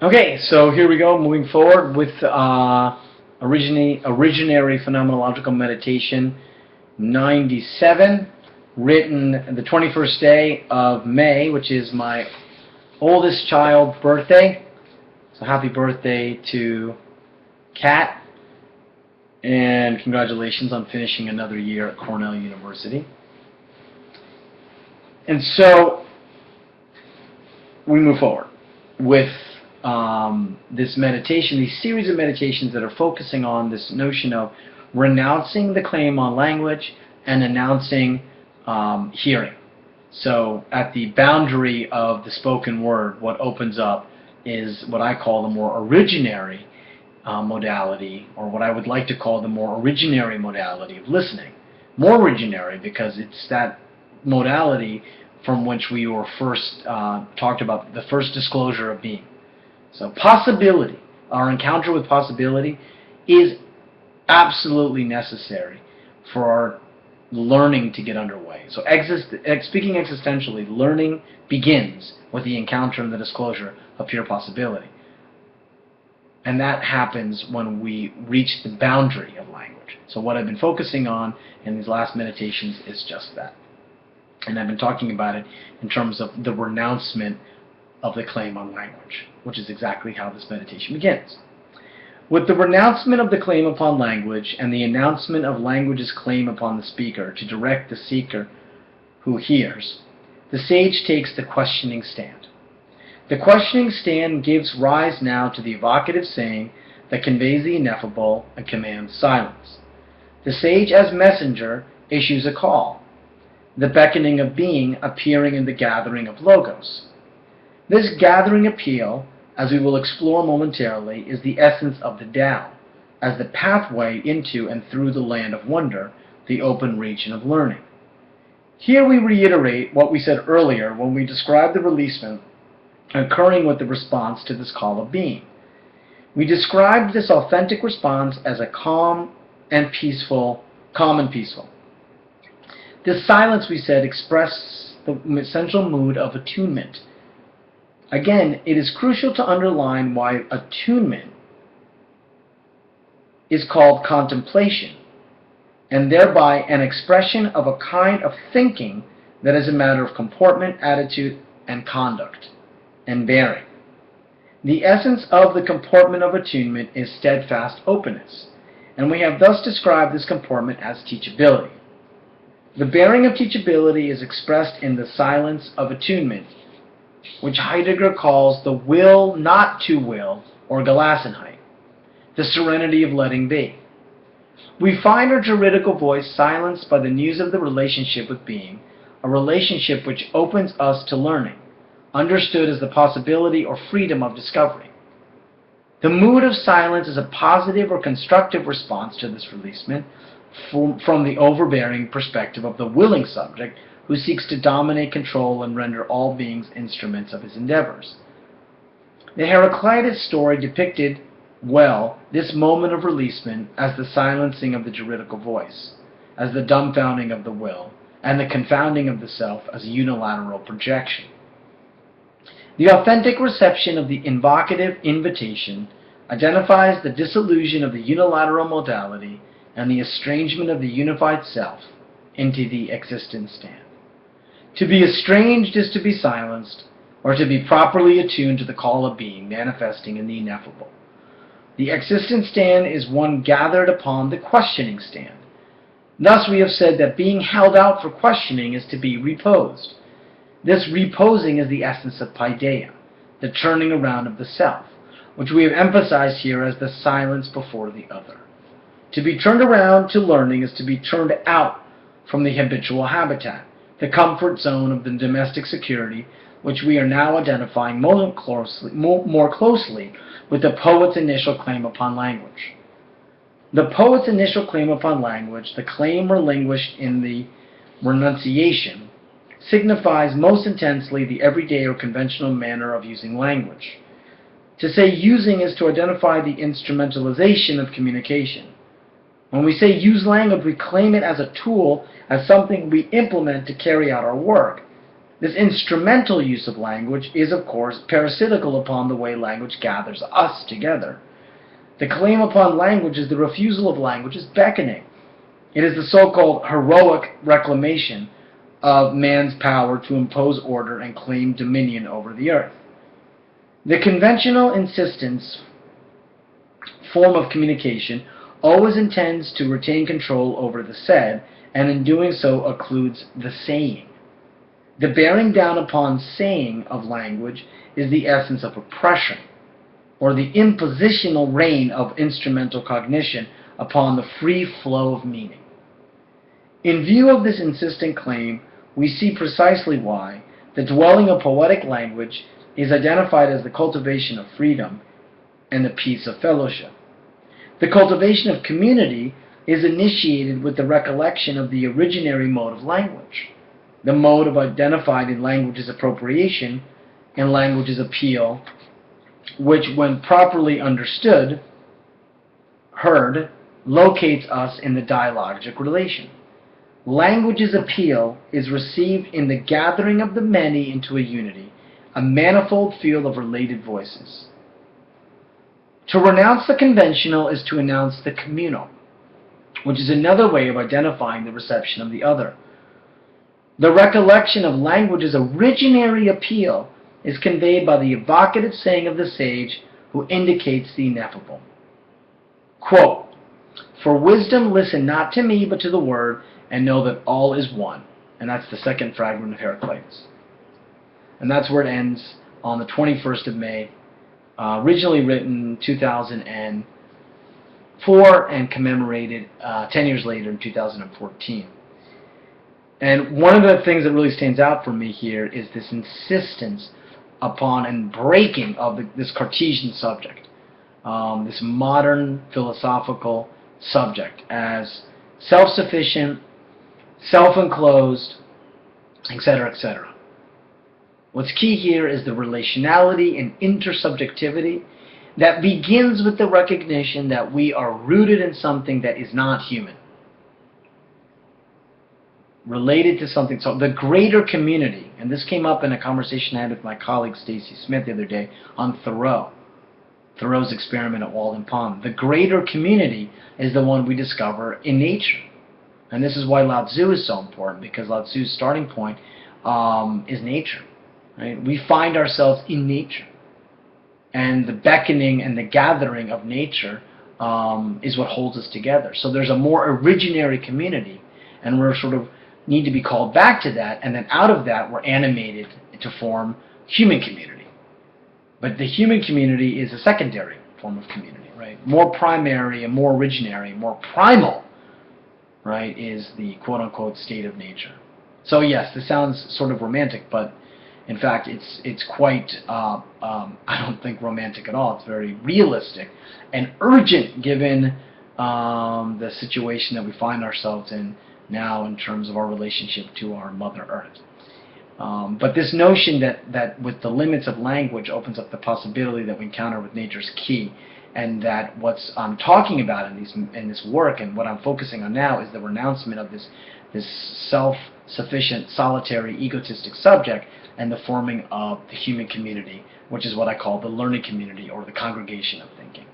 Okay, so here we go, moving forward with Originary Phenomenological Meditation 97, written the 21st day of May, which is my oldest child's birthday. So happy birthday to Kat, and congratulations on finishing another year at Cornell University. And so we move forward with this meditation, these series of meditations that are focusing on this notion of renouncing the claim on language and announcing hearing. So at the boundary of the spoken word, what opens up is what I call the more originary modality, or what I would like to call the more originary modality of listening. More originary because it's that modality from which we were first talked about, the first disclosure of being. So possibility, our encounter with possibility, is absolutely necessary for our learning to get underway. So speaking existentially, learning begins with the encounter and the disclosure of pure possibility. And that happens when we reach the boundary of language. So what I've been focusing on in these last meditations is just that. And I've been talking about it in terms of the renouncement of the claim on language, which is exactly how this meditation begins. With the renouncement of the claim upon language and the announcement of language's claim upon the speaker to direct the seeker who hears, the sage takes the questioning stand. The questioning stand gives rise now to the evocative saying that conveys the ineffable and commands silence. The sage as messenger issues a call, the beckoning of being appearing in the gathering of logos. This gathering appeal, as we will explore momentarily, is the essence of the Tao, as the pathway into and through the land of wonder, the open region of learning. Here we reiterate what we said earlier when we described the releasement occurring with the response to this call of being. We described this authentic response as a calm and peaceful. This silence, we said, expresses the essential mood of attunement. Again, it is crucial to underline why attunement is called contemplation, and thereby an expression of a kind of thinking that is a matter of comportment, attitude, and conduct, and bearing. The essence of the comportment of attunement is steadfast openness, and we have thus described this comportment as teachability. The bearing of teachability is expressed in the silence of attunement, which Heidegger calls the will not to will, or Gelassenheit, the serenity of letting be. We find our juridical voice silenced by the news of the relationship with being, a relationship which opens us to learning, understood as the possibility or freedom of discovery. The mood of silence is a positive or constructive response to this releasement from the overbearing perspective of the willing subject who seeks to dominate, control, and render all beings instruments of his endeavors. The Heraclitus story depicted well this moment of releasement as the silencing of the juridical voice, as the dumbfounding of the will, and the confounding of the self as a unilateral projection. The authentic reception of the invocative invitation identifies the disillusion of the unilateral modality and the estrangement of the unified self into the existence stand. To be estranged is to be silenced, or to be properly attuned to the call of being manifesting in the ineffable. The existence stand is one gathered upon the questioning stand. Thus we have said that being held out for questioning is to be reposed. This reposing is the essence of paideia, the turning around of the self, which we have emphasized here as the silence before the other. To be turned around to learning is to be turned out from the habitual habitat, the comfort zone of the domestic security, which we are now identifying more closely with the poet's initial claim upon language. The poet's initial claim upon language, the claim relinquished in the renunciation, signifies most intensely the everyday or conventional manner of using language. To say using is to identify the instrumentalization of communication. When we say use language, we claim it as a tool, as something we implement to carry out our work. This instrumental use of language is, of course, parasitical upon the way language gathers us together. The claim upon language is the refusal of language's beckoning. It is the so-called heroic reclamation of man's power to impose order and claim dominion over the earth. The conventional insistence form of communication always intends to retain control over the said, and in doing so occludes the saying. The bearing down upon saying of language is the essence of oppression, or the impositional reign of instrumental cognition upon the free flow of meaning. In view of this insistent claim, we see precisely why the dwelling of poetic language is identified as the cultivation of freedom and the peace of fellowship. The cultivation of community is initiated with the recollection of the originary mode of language, the mode of identified in language's appropriation and language's appeal, which, when properly understood, heard, locates us in the dialogic relation. Language's appeal is received in the gathering of the many into a unity, a manifold field of related voices. To renounce the conventional is to announce the communal, which is another way of identifying the reception of the other. The recollection of language's originary appeal is conveyed by the evocative saying of the sage who indicates the ineffable. Quote, "For wisdom listen not to me but to the word, and know that all is one." And that's the second fragment of Heraclitus. And that's where it ends on the 21st of May, originally written 2004 and commemorated 10 years later in 2014. And one of the things that really stands out for me here is this insistence upon and breaking of this Cartesian subject, this modern philosophical subject as self-sufficient, self-enclosed, etc., etc. What's key here is the relationality and intersubjectivity that begins with the recognition that we are rooted in something that is not human, related to something. So the greater community, and this came up in a conversation I had with my colleague Stacy Smith the other day on Thoreau's experiment at Walden Pond. The greater community is the one we discover in nature. And this is why Lao Tzu is so important, because Lao Tzu's starting point is nature. Right? We find ourselves in nature. And the beckoning and the gathering of nature is what holds us together. So there's a more originary community, and we're sort of need to be called back to that, and then out of that we're animated to form human community. But the human community is a secondary form of community, right? More primary and more originary, more primal, right, is the quote-unquote state of nature. So yes, this sounds sort of romantic, but in fact it's quite, I don't think romantic at all. It's very realistic and urgent given the situation that we find ourselves in now in terms of our relationship to our Mother Earth. But this notion that with the limits of language opens up the possibility that we encounter with nature is key, and that what's I'm talking about in this work and what I'm focusing on now is the renouncement of this self-sufficient, solitary, egotistic subject and the forming of the human community, which is what I call the learning community or the congregation of thinking.